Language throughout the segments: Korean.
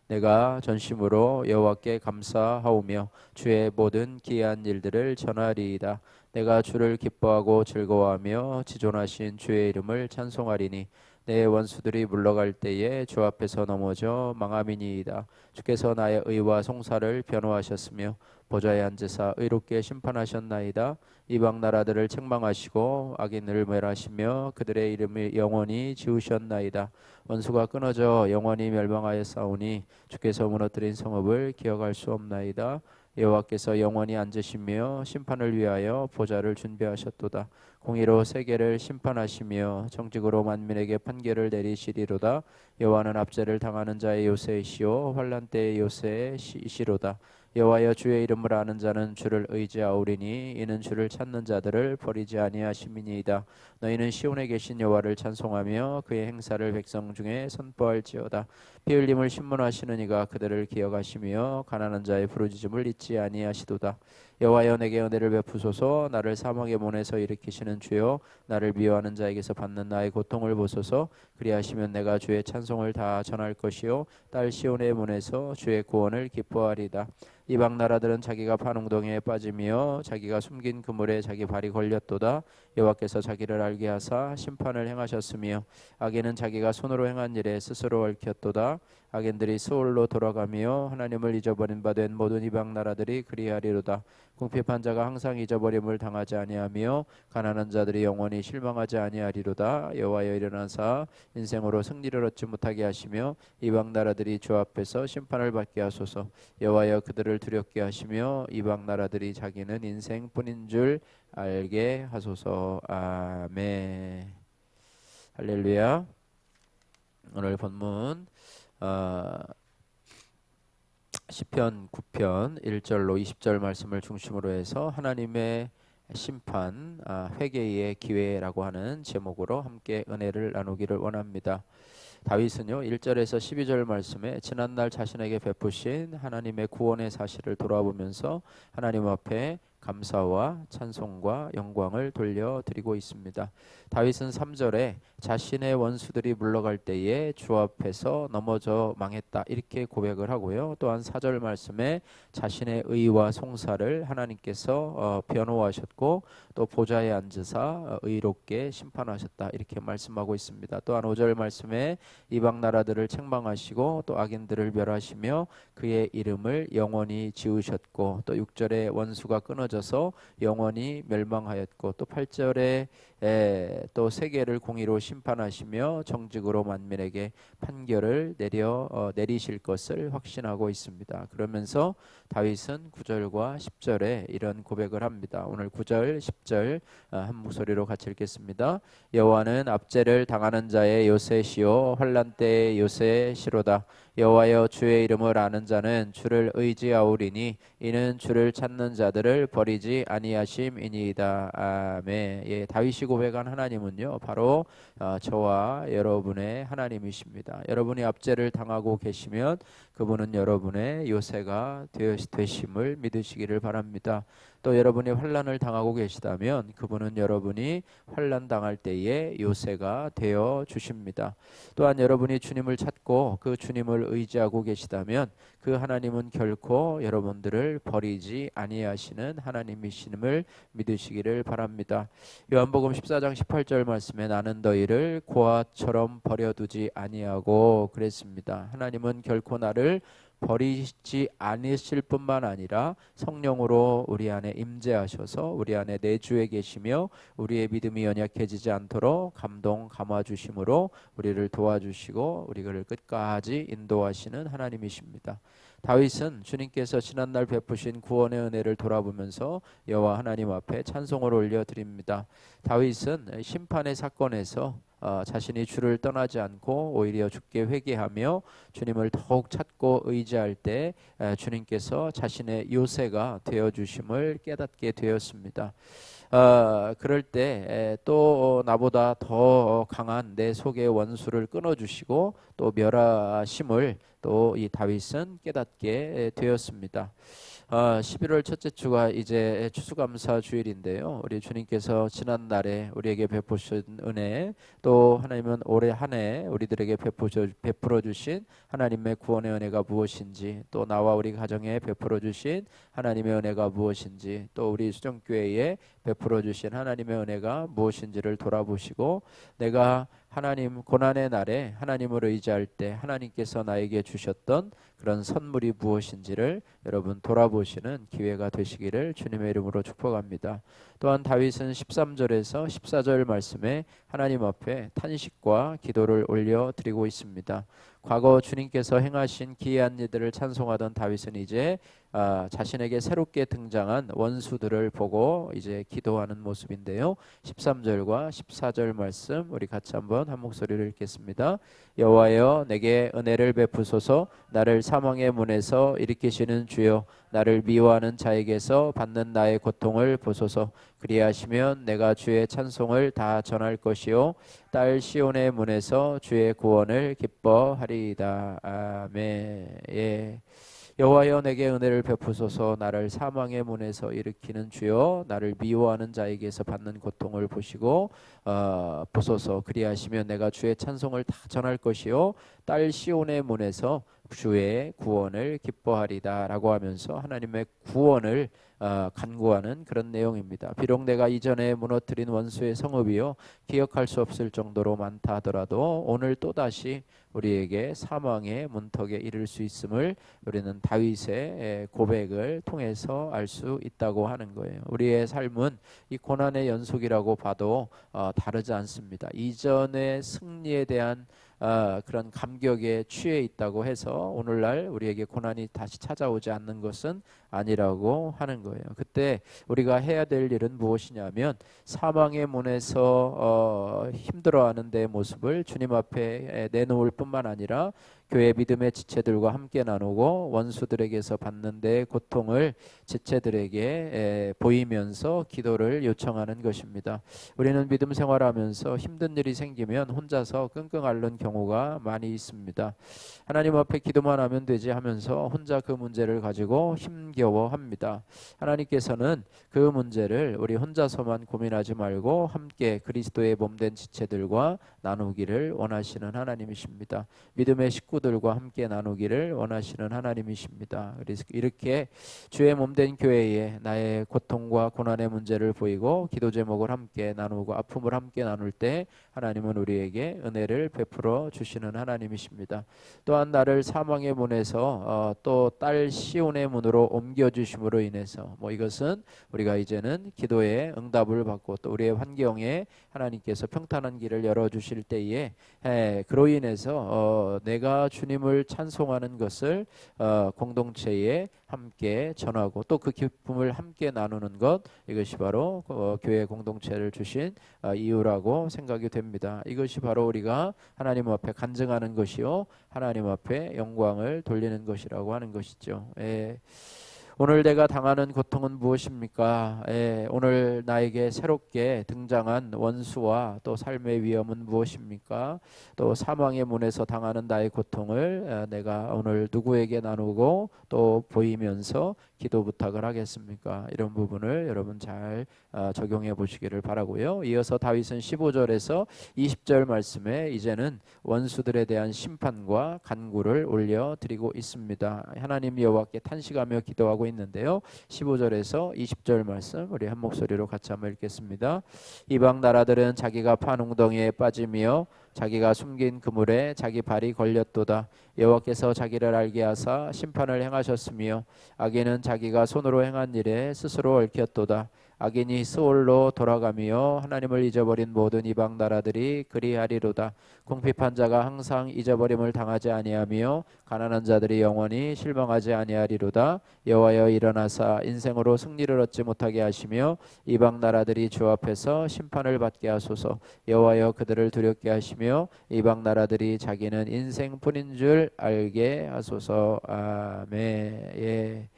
내가 전심으로 여호와께 감사하오며 주의 모든 기이한 일들을 전하리이다. 내가 주를 기뻐하고 즐거워하며 지존하신 주의 이름을 찬송하리니 내 원수들이 물러갈 때에 주 앞에서 넘어져 망함이니이다. 주께서 나의 의와 송사를 변호하셨으며 보좌에 앉으사 의롭게 심판하셨나이다. 이방 나라들을 책망하시고 악인을 멸하시며 그들의 이름을 영원히 지우셨나이다. 원수가 끊어져 영원히 멸망하여 싸우니 주께서 무너뜨린 성읍을 기억할 수 없나이다. 여호와께서 영원히 앉으시며 심판을 위하여 보좌를 준비하셨도다. 공의로 세계를 심판하시며 정직으로 만민에게 판결을 내리시리로다. 여호와는 압제를 당하는 자의 요새이시오 환난 때의 요새이시로다. 여호와여 주의 이름을 아는 자는 주를 의지하오리니 이는 주를 찾는 자들을 버리지 아니하심이니이다. 너희는 시온에 계신 여호와를 찬송하며 그의 행사를 백성 중에 선포할지어다. 피 흘림을 신문하시는 이가 그들을 기억하시며 가난한 자의 부르짖음을 잊지 아니하시도다. 여호와여 내게 은혜를 베푸소서. 나를 사망의 문에서 일으키시는 주여 나를 미워하는 자에게서 받는 나의 고통을 보소서. 그리하시면 내가 주의 찬송을 다 전할 것이요 딸 시온의 문에서 주의 구원을 기뻐하리다. 이방 나라들은 자기가 파농동에 빠지며 자기가 숨긴 그물에 자기 발이 걸렸도다. 여호와께서 자기를 알게 하사 심판을 행하셨으며 악인은 자기가 손으로 행한 일에 스스로 얽혔도다. 악인들이 스올로 돌아가며 하나님을 잊어버린 바 된 모든 이방 나라들이 그리하리로다. 궁핍한 자가 항상 잊어버림을 당하지 아니하며 가난한 자들이 영원히 실망하지 아니하리로다. 여호와여 일어나사 인생으로 승리를 얻지 못하게 하시며 이방 나라들이 주 앞에서 심판을 받게 하소서. 여호와여 그들을 두렵게 하시며 이방 나라들이 자기는 인생뿐인 줄 알게 하소서. 아멘. 할렐루야. 오늘 본문 시편 9편 1절로 20절 말씀을 중심으로 해서 하나님의 심판, 회개의 기회라고 하는 제목으로 함께 은혜를 나누기를 원합니다. 다윗은요 1절에서 12절 말씀에 지난날 자신에게 베푸신 하나님의 구원의 사실을 돌아보면서 하나님 앞에 감사와 찬송과 영광을 돌려드리고 있습니다. 다윗은 3절에 자신의 원수들이 물러갈 때에 주 앞에서 넘어져 망했다 이렇게 고백을 하고요. 또한 4절 말씀에 자신의 의와 송사를 하나님께서 변호하셨고 또 보좌에 앉으사 의롭게 심판하셨다 이렇게 말씀하고 있습니다. 또한 5절 말씀에 이방 나라들을 책망하시고 또 악인들을 멸하시며 그의 이름을 영원히 지우셨고 또 6절에 원수가 끊어져서 영원히 멸망하였고 또 8절에 또 세계를 공의로 심판하시며 정직으로 만민에게 판결을 내리실 것을 확신하고 있습니다. 그러면서 다윗은 9절과 10절에 이런 고백을 합니다. 오늘 9절, 10절 한 목소리로 같이 읽겠습니다. 여호와는 압제를 당하는 자의 요새시요 환난 때의 요새시로다. 여호와여 주의 이름을 아는 자는 주를 의지하오리니 이는 주를 찾는 자들을 버리지 아니하심이니이다. 아멘. 예, 다윗이 고백한 하나님은요 바로 저와 여러분의 하나님이십니다. 여러분이 압제를 당하고 계시면 그분은 여러분의 요새가 되심을 믿으시기를 바랍니다. 또 여러분이 환난을 당하고 계시다면 그분은 여러분이 환난 당할 때에 요새가 되어 주십니다. 또한 여러분이 주님을 찾고 그 주님을 의지하고 계시다면 그 하나님은 결코 여러분들을 버리지 아니하시는 하나님이심을 믿으시기를 바랍니다. 요한복음 14장 18절 말씀에 나는 너희를 고아처럼 버려두지 아니하고 그랬습니다. 하나님은 결코 나를 버리지 않으실 뿐만 아니라 성령으로 우리 안에 임재하셔서 우리 안에 내주해 계시며 우리의 믿음이 연약해지지 않도록 감동 감화 주심으로 우리를 도와주시고 우리를 끝까지 인도하시는 하나님이십니다. 다윗은 주님께서 지난날 베푸신 구원의 은혜를 돌아보면서 여호와 하나님 앞에 찬송을 올려드립니다. 다윗은 심판의 사건에서 자신이 주를 떠나지 않고 오히려 주께 회개하며 주님을 더욱 찾고 의지할 때 주님께서 자신의 요새가 되어주심을 깨닫게 되었습니다. 그럴 때 또 나보다 더 강한 내 속의 원수를 끊어주시고 또 멸하심을 또 이 다윗은 깨닫게 되었습니다. 11월 첫째 주가 이제 추수감사 주일인데요. 우리 주님께서 지난 날에 우리에게 베푸신 은혜, 또 하나님은 올해 한 해 우리들에게 베풀어 주신 하나님의 구원의 은혜가 무엇인지, 또 나와 우리 가정에 베풀어 주신 하나님의 은혜가 무엇인지, 또 우리 수정교회에 베풀어 주신 하나님의 은혜가 무엇인지를 돌아보시고, 내가 하나님 고난의 날에 하나님을 의지할 때 하나님께서 나에게 주셨던 그런 선물이 무엇인지를 여러분 돌아보시는 기회가 되시기를 주님의 이름으로 축복합니다. 또한 다윗은 13절에서 14절 말씀에 하나님 앞에 탄식과 기도를 올려드리고 있습니다. 과거 주님께서 행하신 기이한 일들을 찬송하던 다윗은 이제 자신에게 새롭게 등장한 원수들을 보고 이제 기도하는 모습인데요. 13절과 14절 말씀 우리 같이 한번 한 목소리로 읽겠습니다. 여호와여, 내게 은혜를 베푸소서. 나를 사망의 문에서 일으키시는 주여, 나를 미워하는 자에게서 받는 나의 고통을 보소서. 그리하시면 내가 주의 찬송을 다 전할 것이요, 딸 시온의 문에서 주의 구원을 기뻐하리이다. 아멘. 예. 여호와여, 내게 은혜를 베푸소서. 나를 사망의 문에서 일으키는 주여, 나를 미워하는 자에게서 받는 고통을 보소서. 그리하시면 내가 주의 찬송을 다 전할 것이요, 딸 시온의 문에서 주의 구원을 기뻐하리다 라고 하면서 하나님의 구원을 간구하는 그런 내용입니다. 비록 내가 이전에 무너뜨린 원수의 성읍이요 기억할 수 없을 정도로 많다 하더라도 오늘 또다시 우리에게 사망의 문턱에 이를 수 있음을 우리는 다윗의 고백을 통해서 알 수 있다고 하는 거예요. 우리의 삶은 이 고난의 연속이라고 봐도 다르지 않습니다. 이전의 승리에 대한 그런 감격에 취해 있다고 해서 오늘날 우리에게 고난이 다시 찾아오지 않는 것은 아니라고 하는 거예요. 그때 우리가 해야 될 일은 무엇이냐면 사망의 문에서 힘들어하는 내 모습을 주님 앞에 내놓을 뿐만 아니라 교회 믿음의 지체들과 함께 나누고 원수들에게서 받는 데 고통을 지체들에게 보이면서 기도를 요청하는 것입니다. 우리는 믿음 생활하면서 힘든 일이 생기면 혼자서 끙끙 앓는 경우가 많이 있습니다. 하나님 앞에 기도만 하면 되지 하면서 혼자 그 문제를 가지고 힘겨워합니다. 하나님께서는 그 문제를 우리 혼자서만 고민하지 말고 함께 그리스도의 몸된 지체들과 나누기를 원하시는 하나님이십니다. 믿음의 식구들과 함께 나누기를 원하시는 하나님이십니다. 그래서 이렇게 주의 몸된 교회에 나의 고통과 고난의 문제를 보이고 기도 제목을 함께 나누고 아픔을 함께 나눌 때 하나님은 우리에게 은혜를 베풀어 주시는 하나님이십니다. 또한 나를 사망의 문에서 또 딸 시온의 문으로 옮겨주심으로 인해서 이것은 우리가 이제는 기도에 응답을 받고 또 우리의 환경에 하나님께서 평탄한 길을 열어주실 때에 그로 인해서 내가 주님을 찬송하는 것을 공동체에 함께 전하고 또 그 기쁨을 함께 나누는 것, 이것이 바로 교회 공동체를 주신 이유라고 생각이 됩니다. 이것이 바로 우리가 하나님 앞에 간증하는 것이요 하나님 앞에 영광을 돌리는 것이라고 하는 것이죠. 오늘 내가 당하는 고통은 무엇입니까? 오늘 나에게 새롭게 등장한 원수와 또 삶의 위험은 무엇입니까? 또 사망의 문에서 당하는 나의 고통을 내가 오늘 누구에게 나누고 또 보이면서 기도 부탁을 하겠습니까? 이런 부분을 여러분 잘 적용해 보시기를 바라고요. 이어서 다윗은 15절에서 20절 말씀에 이제는 원수들에 대한 심판과 간구를 올려드리고 있습니다. 하나님 여호와께 탄식하며 기도하고 있는데요. 15절에서 20절 말씀 우리 한 목소리로 같이 한번 읽겠습니다. 이방 나라들은 자기가 판 웅덩이에 빠지며 자기가 숨긴 그물에 자기 발이 걸렸도다. 여호와께서 자기를 알게 하사 심판을 행하셨으며 악인은 자기가 손으로 행한 일에 스스로 얽혔도다. 악인이 스올로 돌아가며 하나님을 잊어버린 모든 이방 나라들이 그리하리로다. 궁핍한 자가 항상 잊어버림을 당하지 아니하며 가난한 자들이 영원히 실망하지 아니하리로다. 여호와여, 일어나사 인생으로 승리를 얻지 못하게 하시며 이방 나라들이 주 앞에서 심판을 받게 하소서. 여호와여, 그들을 두렵게 하시며 이방 나라들이 자기는 인생뿐인 줄 알게 하소서. 아멘.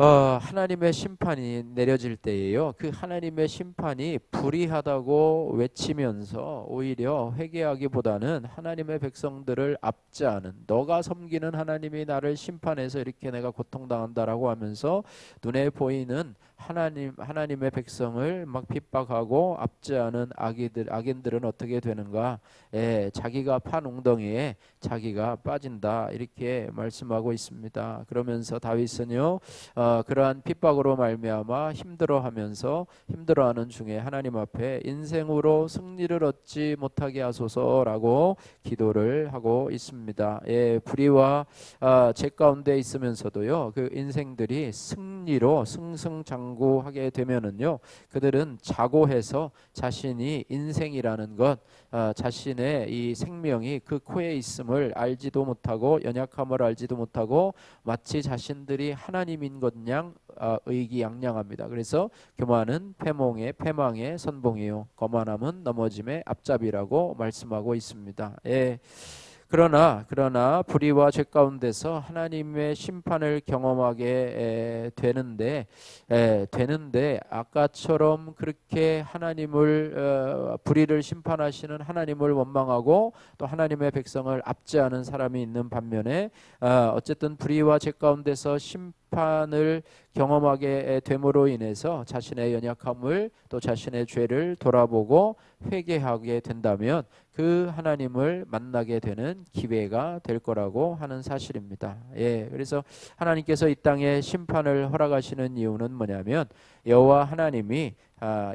하나님의 심판이 내려질 때에요. 그 하나님의 심판이 불의하다고 외치면서 오히려 회개하기보다는 하나님의 백성들을 압제하는, 너가 섬기는 하나님이 나를 심판해서 이렇게 내가 고통당한다라고 하면서 눈에 보이는 하나님의 백성을 막 핍박하고 압제하는 악인들은 어떻게 되는가? 자기가 판 웅덩이에 자기가 빠진다, 이렇게 말씀하고 있습니다. 그러면서 다윗은요, 그러한 핍박으로 말미암아 힘들어하는 중에 하나님 앞에 인생으로 승리를 얻지 못하게 하소서라고 기도를 하고 있습니다. 불의와 죄 가운데 있으면서도요, 그 인생들이 승리로 승승장구하게 되면은요, 그들은 자고해서 자신이 인생이라는 것, 자신의 이 생명이 그 코에 있음을 알지도 못하고 연약함을 알지도 못하고 마치 자신들이 하나님인 것냥 의기양양합니다. 그래서 교만은 패망의 선봉이요, 거만함은 넘어짐의 앞잡이라고 말씀하고 있습니다. 그러나 불의와 죄 가운데서 하나님의 심판을 경험하게 되는데 아까처럼 그렇게 하나님을 불의를 심판하시는 하나님을 원망하고 또 하나님의 백성을 압제하는 사람이 있는 반면에 어쨌든 불의와 죄 가운데서 심판을 경험하게 됨으로 인해서 자신의 연약함을 또 자신의 죄를 돌아보고 회개하게 된다면 그 하나님을 만나게 되는 기회가 될 거라고 하는 사실입니다. 그래서 하나님께서 이 땅에 심판을 허락하시는 이유는 뭐냐면, 여호와 하나님이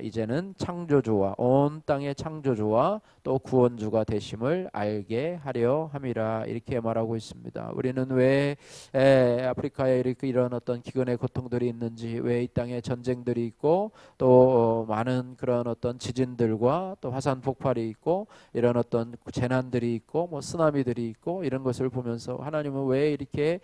이제는 창조주와 온 땅의 창조주와 또 구원주가 되심을 알게 하려 함이라, 이렇게 말하고 있습니다. 우리는 왜 아프리카에 이런 어떤 기근의 고통들이 있는지, 왜 이 땅에 전쟁들이 있고 또 많은 그런 어떤 지진들과 또 화산 폭발이 있고 이런 어떤 재난들이 있고 뭐 쓰나미들이 있고 이런 것을 보면서 하나님은 왜 이렇게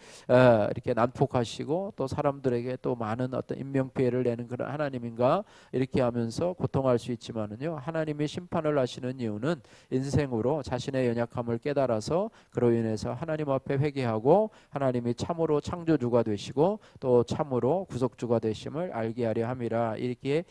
난폭하시고 또 사람들에게 또 많은 어떤 인명 피해를 내는 그런 하나님인가, 이렇게 하면서 고통할 수 있지만은요, 하나님이 심판을 하시는 이유는 인생으로 자신의 연약함을 깨달아서 그로 인해서 하나님 앞에 회개하고 하나님이 참으로 창조주가 되시고 또 참으로 구속주가 되심을 알게 하려 함이라, 이렇게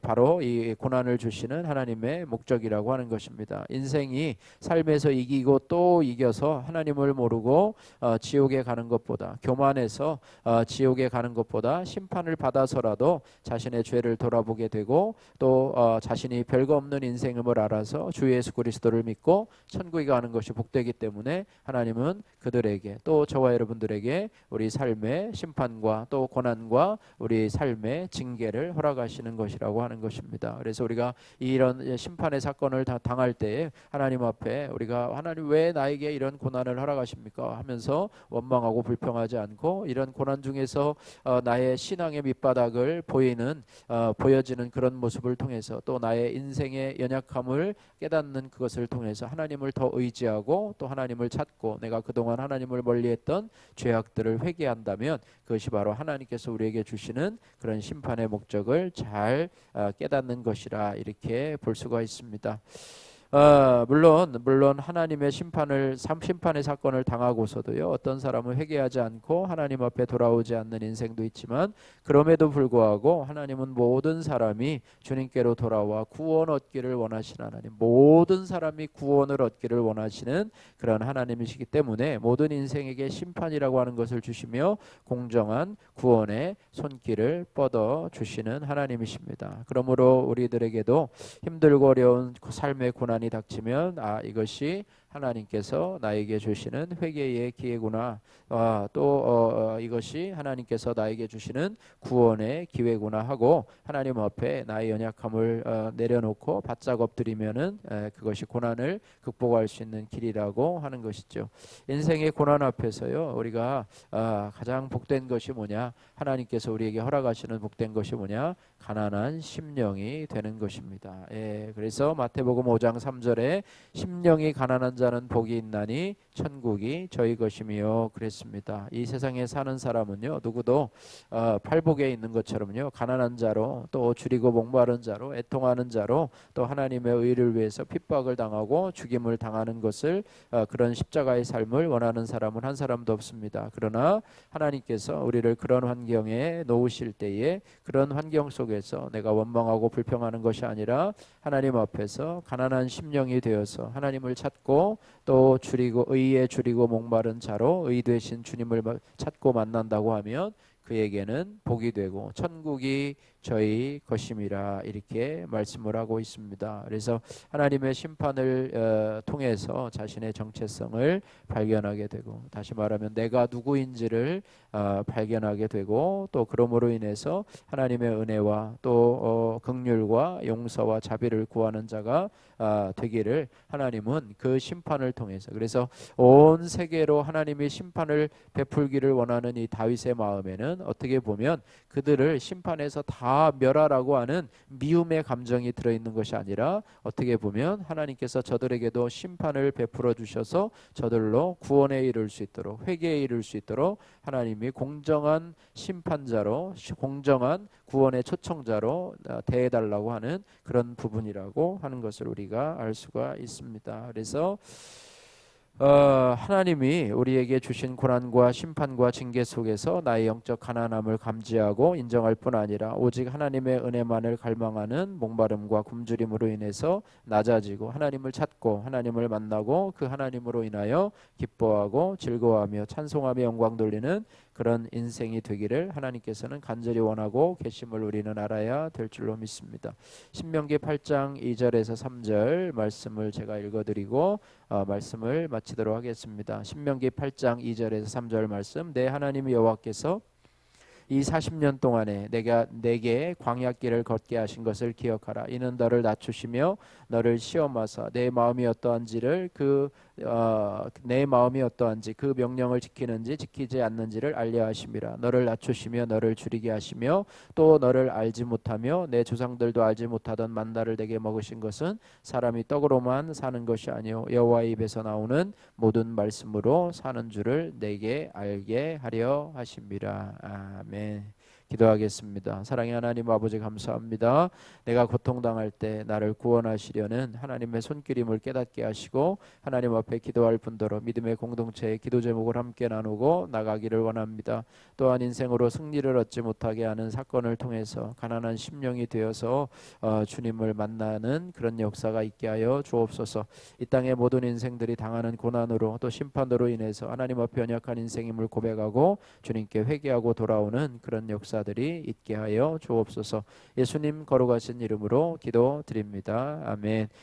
바로 이 고난을 주시는 하나님의 목적이라고 하는 것입니다. 인생이 삶에서 이기고 또 이겨서 하나님을 모르고 지옥에 가는 것보다, 교만해서 지옥에 가는 것보다 심판을 받아서라도 자신의 죄를 돌아보게 되고 또 자신이 별거 없는 인생임을 알아서 주 예수 그리스도를 믿고 천국에 가는 것이 복되기 때문에 하나님은 그들에게 또 저와 여러분들에게 우리 삶의 심판과 또 고난과 우리 삶의 징계를 허락하시는 것이라고 하는 것입니다. 그래서 우리가 이런 심판의 사건을 다 당할 때에 하나님 앞에 우리가 하나님 왜 나에게 이런 고난을 허락하십니까 하면서 원망하고 불평하지 않고, 이런 고난 중에서 나의 신앙의 밑바닥을 보여지는 그런 모습을 통해서 또 나의 인생의 연약함을 깨닫는 그것을 통해서 하나님을 더 의지하고 또 하나님을 찾고 내가 그동안 하나님을 멀리했던 죄악들을 회개한다면 그것이 바로 하나님께서 우리에게 주시는 그런 심판의 목적을 잘 깨닫는 것이라, 이렇게 볼 수가 있습니다. 물론 하나님의 심판의 사건을 당하고서도요, 어떤 사람은 회개하지 않고 하나님 앞에 돌아오지 않는 인생도 있지만, 그럼에도 불구하고 하나님은 모든 사람이 주님께로 돌아와 구원 얻기를 원하시는 하나님, 모든 사람이 구원을 얻기를 원하시는 그런 하나님이시기 때문에 모든 인생에게 심판이라고 하는 것을 주시며 공정한 구원의 손길을 뻗어 주시는 하나님이십니다. 그러므로 우리들에게도 힘들고 어려운 삶의 고난이 닥치면 이것이 하나님께서 나에게 주시는 회개의 기회구나, 또 이것이 하나님께서 나에게 주시는 구원의 기회구나 하고 하나님 앞에 나의 연약함을 내려놓고 바짝 엎드리면은 그것이 고난을 극복할 수 있는 길이라고 하는 것이죠. 인생의 고난 앞에서요, 우리가 가장 복된 것이 뭐냐, 하나님께서 우리에게 허락하시는 복된 것이 뭐냐, 가난한 심령이 되는 것입니다. 그래서 마태복음 5장 3절에 심령이 가난한 자는 복이 있나니 천국이 저희 것임이요 그랬습니다. 이 세상에 사는 사람은요 누구도 팔복에 있는 것처럼요 가난한 자로 또 줄이고 목마른 자로 애통하는 자로 또 하나님의 의를 위해서 핍박을 당하고 죽임을 당하는 것을 그런 십자가의 삶을 원하는 사람은 한 사람도 없습니다. 그러나 하나님께서 우리를 그런 환경에 놓으실 때에 그런 환경 속에서 내가 원망하고 불평하는 것이 아니라 하나님 앞에서 가난한 심령이 되어서 하나님을 찾고 또 줄이고 의에 줄이고 목마른 자로 의 되신 주님을 찾고 만난다고 하면 그에게는 복이 되고 천국이 저희 것임이라 이렇게 말씀을 하고 있습니다. 그래서 하나님의 심판을 통해서 자신의 정체성을 발견하게 되고 다시 말하면 내가 누구인지를 발견하게 되고 또 그러므로 인해서 하나님의 은혜와 또 긍휼과 용서와 자비를 구하는 자가 되기를 하나님은 그 심판을 통해서 그래서 온 세계로 하나님이 심판을 베풀기를 원하는 이 다윗의 마음에는 어떻게 보면 그들을 심판에서 다 멸하라고 하는 미움의 감정이 들어있는 것이 아니라 어떻게 보면 하나님께서 저들에게도 심판을 베풀어 주셔서 저들로 구원에 이를 수 있도록 회개에 이를 수 있도록 하나님이 공정한 심판자로 공정한 구원의 초청자로 대해달라고 하는 그런 부분이라고 하는 것을 우리가 알 수가 있습니다. 그래서 하나님이 우리에게 주신 고난과 심판과 징계 속에서 나의 영적 가난함을 감지하고 인정할 뿐 아니라 오직 하나님의 은혜만을 갈망하는 목마름과 굶주림으로 인해서 낮아지고 하나님을 찾고 하나님을 만나고 그 하나님으로 인하여 기뻐하고 즐거워하며 찬송하며 영광 돌리는 그런 인생이 되기를 하나님께서는 간절히 원하고 계심을 우리는 알아야 될 줄로 믿습니다. 신명기 8장 2절에서 3절 말씀을 제가 읽어드리고 말씀을 마치도록 하겠습니다. 신명기 8장 2절에서 3절 말씀. 내 하나님 여호와께서 이 40년 동안에 내게 광야길을 걷게 하신 것을 기억하라. 이는 너를 낮추시며 너를 시험하사 내 마음이 어떠한지를 내 마음이 어떠한지 그 명령을 지키는지 지키지 않는지를 알려 하심이라. 너를 낮추시며 너를 줄이게 하시며 또 너를 알지 못하며 내 조상들도 알지 못하던 만나를 내게 먹으신 것은 사람이 떡으로만 사는 것이 아니요 여호와의 입에서 나오는 모든 말씀으로 사는 줄을 내게 알게 하려 하심이라. 아멘. 기도하겠습니다. 사랑의 하나님 아버지 감사합니다. 내가 고통당할 때 나를 구원하시려는 하나님의 손길임을 깨닫게 하시고 하나님 앞에 기도할 분더러 믿음의 공동체의 기도 제목을 함께 나누고 나가기를 원합니다. 또한 인생으로 승리를 얻지 못하게 하는 사건을 통해서 가난한 심령이 되어서 주님을 만나는 그런 역사가 있게 하여 주옵소서. 이 땅의 모든 인생들이 당하는 고난으로 또 심판으로 인해서 하나님 앞에 연약한 인생임을 고백하고 주님께 회개하고 돌아오는 그런 역사들이 있게 하여 주옵소서. 예수님 거룩하신 이름으로 기도드립니다. 아멘.